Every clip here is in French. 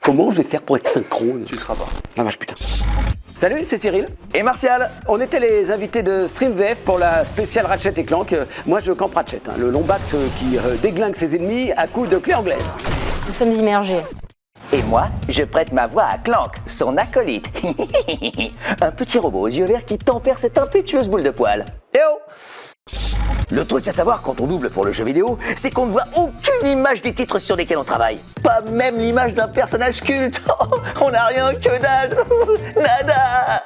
Comment je vais faire pour être synchrone? Tu le seras pas. Ah vache putain. Salut, c'est Cyril. Et Martial. On était les invités de Stream VF pour la spéciale Ratchet et Clank. Moi je campe Ratchet, le lombax qui déglingue ses ennemis à coups de clé anglaise. Nous sommes immergés. Et moi, je prête ma voix à Clank, son acolyte. Un petit robot aux yeux verts qui tempère cette impétueuse boule de poil. Eh oh! Le truc à savoir quand on double pour le jeu vidéo, c'est qu'on ne voit aucune image des titres sur lesquels on travaille. Pas même l'image d'un personnage culte. On n'a rien que dalle. Nada.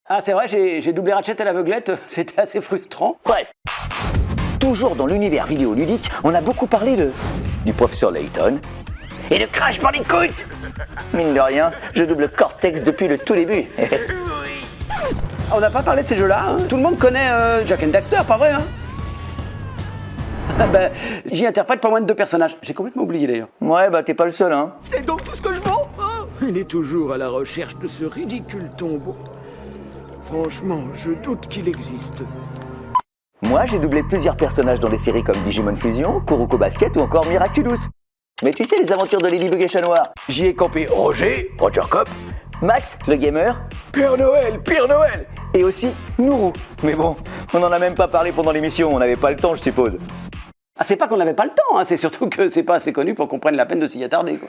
Ah c'est vrai, j'ai doublé Ratchet à l'aveuglette, c'était assez frustrant. Bref. Toujours dans l'univers vidéoludique, on a beaucoup parlé du professeur Layton et de Crash Bandicoot. Mine de rien, je double Cortex depuis le tout début. On n'a pas parlé de ces jeux-là, hein. Tout le monde connaît Jak and Daxter, pas vrai, hein? Bah, j'y interprète pas moins de 2 personnages. J'ai complètement oublié d'ailleurs. Ouais, bah t'es pas le seul, hein. C'est donc tout ce que je vaux, hein? Il est toujours à la recherche de ce ridicule tombeau. Franchement, je doute qu'il existe. Moi, j'ai doublé plusieurs personnages dans des séries comme Digimon Fusion, Kuroko Basket ou encore Miraculous. Mais tu sais, les aventures de Ladybug et Chat Noir. J'y ai campé Roger Cop, Max, le gamer, Père Noël, et aussi Nourou. Mais bon, on n'en a même pas parlé pendant l'émission, on n'avait pas le temps, je suppose. Ah c'est pas qu'on n'avait pas le temps, hein, c'est surtout que c'est pas assez connu pour qu'on prenne la peine de s'y attarder, quoi.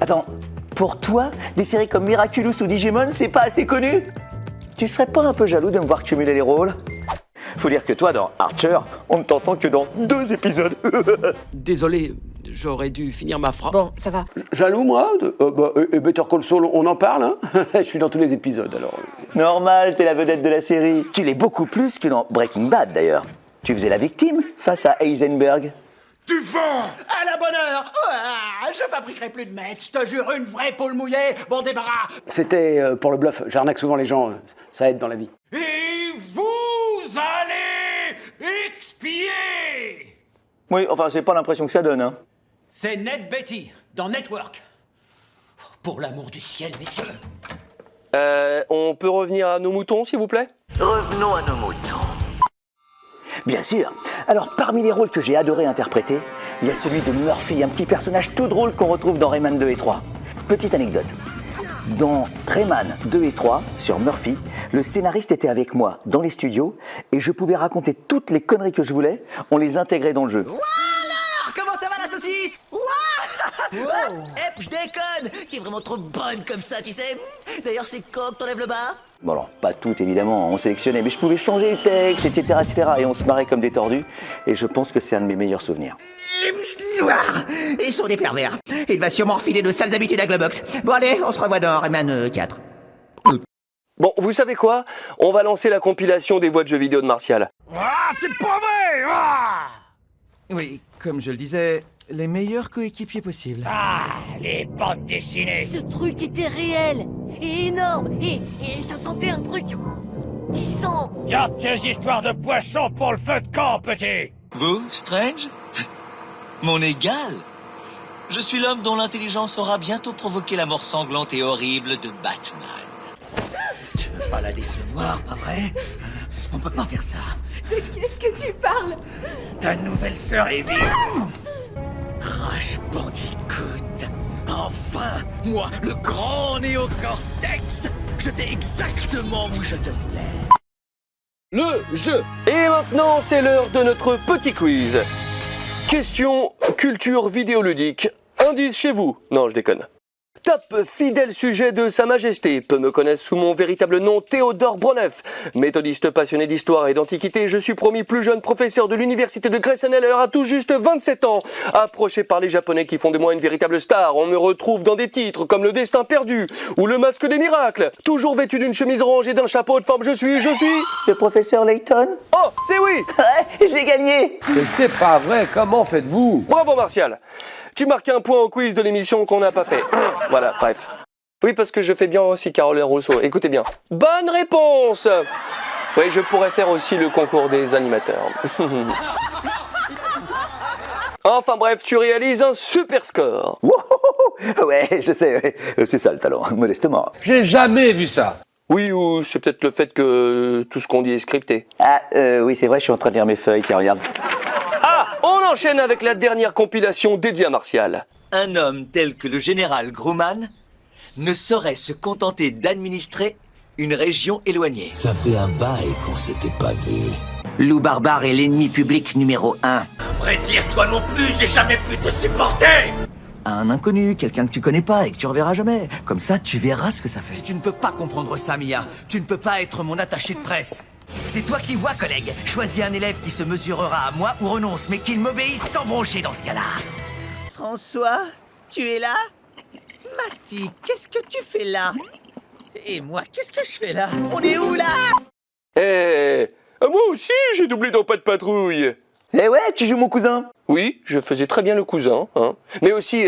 Attends, pour toi, des séries comme Miraculous ou Digimon, c'est pas assez connu? Tu serais pas un peu jaloux de me voir cumuler les rôles? Faut dire que toi, dans Archer, on ne t'entend que dans 2 épisodes. Désolé, j'aurais dû finir ma phrase. Bon, ça va. Jaloux moi et Better Call Saul, on en parle, hein. Je suis dans tous les épisodes, alors. Normal, t'es la vedette de la série. Tu l'es beaucoup plus que dans Breaking Bad, d'ailleurs. Tu faisais la victime face à Heisenberg. Tu vends à la bonne heure. Je fabriquerai plus de mètres, je te jure, une vraie poule mouillée, bon débarras. C'était pour le bluff, j'arnaque souvent les gens, ça aide dans la vie. Et vous allez expier. Oui, enfin, c'est pas l'impression que ça donne, hein. C'est Ned Betty, dans Network. Pour l'amour du ciel, messieurs. On peut revenir à nos moutons, s'il vous plaît? Revenons à nos moutons. Bien sûr. Alors, parmi les rôles que j'ai adoré interpréter, il y a celui de Murphy, un petit personnage tout drôle qu'on retrouve dans Rayman 2 et 3. Petite anecdote. Dans Rayman 2 et 3, sur Murphy, le scénariste était avec moi dans les studios et je pouvais raconter toutes les conneries que je voulais, on les intégrait dans le jeu. Alors, comment ça va la saucisse? Je déconne. Qui est vraiment trop bonne comme ça, tu sais. D'ailleurs, c'est quand que t'enlèves le bas? Bon alors, pas toutes évidemment, on sélectionnait, mais je pouvais changer le texte, etc., etc. Et on se marrait comme des tordus, et je pense que c'est un de mes meilleurs souvenirs. Ils sont des pervers. Il va sûrement refiler de sales habitudes à Globox. Bon allez, on se revoit dans Rayman 4. Bon, vous savez quoi? On va lancer la compilation des voix de jeux vidéo de Martial. Ah, c'est pas vrai. Oui, comme je le disais, les meilleurs coéquipiers possibles. Ah, les bandes dessinées. Ce truc était réel et énorme et ça sentait un truc qui sent... Garde tes histoires de poissons pour le feu de camp, petit. Vous, Strange? Mon égal? Je suis l'homme dont l'intelligence aura bientôt provoqué la mort sanglante et horrible de Batman. Tu veux pas la décevoir, pas vrai? On peut pas faire ça. De qu'est-ce que tu parles? Ta nouvelle sœur est vive. Crash Bandicoot. Enfin, moi, le grand néocortex, je t'ai exactement où je te voulais. Le jeu. Et maintenant, c'est l'heure de notre petit quiz. Question culture vidéoludique. Indice chez vous. Non, je déconne. Top fidèle sujet de Sa Majesté peut me connaître sous mon véritable nom Théodore Broneuf. Méthodiste passionné d'histoire et d'antiquité, je suis promis plus jeune professeur de l'université de Grayson-Heller à tout juste 27 ans. Approché par les Japonais qui font de moi une véritable star, on me retrouve dans des titres comme Le Destin perdu ou Le Masque des miracles. Toujours vêtu d'une chemise orange et d'un chapeau de forme, je suis... Le professeur Layton? Oh, c'est oui. Ouais, j'ai gagné. Mais c'est pas vrai, comment faites-vous? Bravo Martial. Tu marques un point au quiz de l'émission qu'on n'a pas fait. Voilà, bref. Oui, parce que je fais bien aussi Caroline Rousseau. Écoutez bien. Bonne réponse. Oui, je pourrais faire aussi le concours des animateurs. Enfin bref, tu réalises un super score. Ouais, je sais, ouais. C'est ça le talent, modestement. J'ai jamais vu ça. Oui, ou c'est peut-être le fait que tout ce qu'on dit est scripté. Ah, oui, c'est vrai, je suis en train de lire mes feuilles, tiens, regarde. Ah, on enchaîne avec la dernière compilation dédiée à Martial. Un homme tel que le général Grumman ne saurait se contenter d'administrer une région éloignée. Ça fait un bail qu'on s'était pas vu. Loup barbare est l'ennemi public numéro 1. À vrai dire, toi non plus, j'ai jamais pu te supporter. Un inconnu, quelqu'un que tu connais pas et que tu reverras jamais. Comme ça, tu verras ce que ça fait. Si tu ne peux pas comprendre ça, Mia, tu ne peux pas être mon attaché de presse. C'est toi qui vois, collègue. Choisis un élève qui se mesurera à moi ou renonce, mais qu'il m'obéisse sans broncher dans ce cas-là. François, tu es là? Mati, qu'est-ce que tu fais là? Et moi, qu'est-ce que je fais là? On est où là? Moi aussi, j'ai doublé dans Pas de Patrouille. Eh ouais, tu joues mon cousin. Oui, je faisais très bien le cousin, hein. Mais aussi,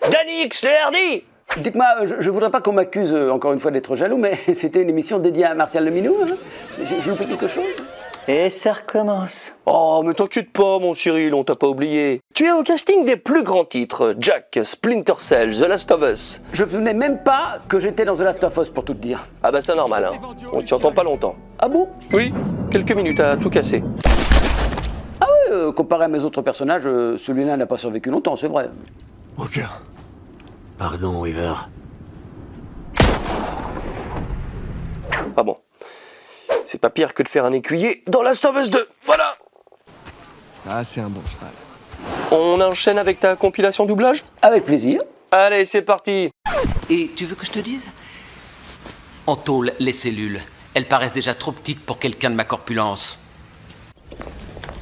Danix, le hardi. Dites-moi, je voudrais pas qu'on m'accuse encore une fois d'être jaloux, mais c'était une émission dédiée à Martial Leminou, hein. J'ai loupé quelque chose? Et ça recommence. Oh, mais t'inquiète pas, mon Cyril, on t'a pas oublié. Tu es au casting des plus grands titres, Jack, Splinter Cell, The Last of Us. Je ne souvenais même pas que j'étais dans The Last of Us, pour tout te dire. Ah bah c'est normal, hein. On t'y entend pas longtemps. Ah bon? Oui, quelques minutes à tout casser. Ah oui, comparé à mes autres personnages, celui-là n'a pas survécu longtemps, c'est vrai. Aucun. Pardon, Weaver. Ah bon. C'est pas pire que de faire un écuyer dans Last of Us 2. Voilà. Ça, c'est un bon cheval. On enchaîne avec ta compilation doublage? Avec plaisir. Allez, c'est parti. Et tu veux que je te dise? En tôle, les cellules. Elles paraissent déjà trop petites pour quelqu'un de ma corpulence.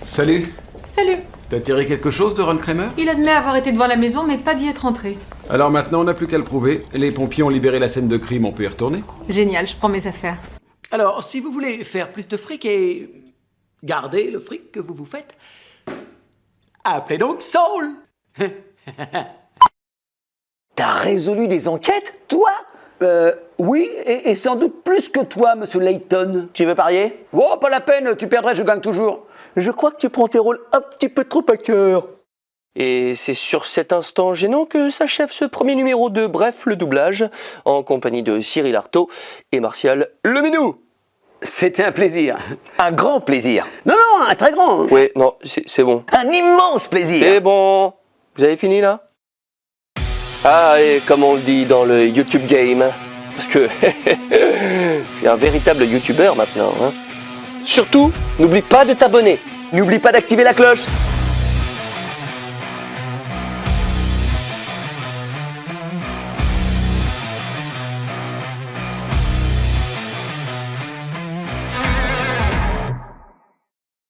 Salut. Salut. T'as tiré quelque chose de Ron Kramer? Il admet avoir été devant la maison, mais pas d'y être entré. Alors maintenant, on n'a plus qu'à le prouver. Les pompiers ont libéré la scène de crime, on peut y retourner. Génial, je prends mes affaires. Alors, si vous voulez faire plus de fric et garder le fric que vous vous faites, appelez donc Saul. T'as résolu des enquêtes, toi? Oui, et sans doute plus que toi, monsieur Layton. Tu veux parier? Oh, pas la peine, tu perdrais, je gagne toujours. Je crois que tu prends tes rôles un petit peu trop à cœur. Et c'est sur cet instant gênant que s'achève ce premier numéro de Bref, le doublage, en compagnie de Cyril Artaud et Martial Leminou. C'était un plaisir. Un grand plaisir. Non, non, un très grand. Ouais, non, c'est bon. Un immense plaisir. C'est bon. Vous avez fini là? Ah, et comme on le dit dans le YouTube game, parce que je suis un véritable YouTuber maintenant, hein. Surtout, n'oublie pas de t'abonner. N'oublie pas d'activer la cloche.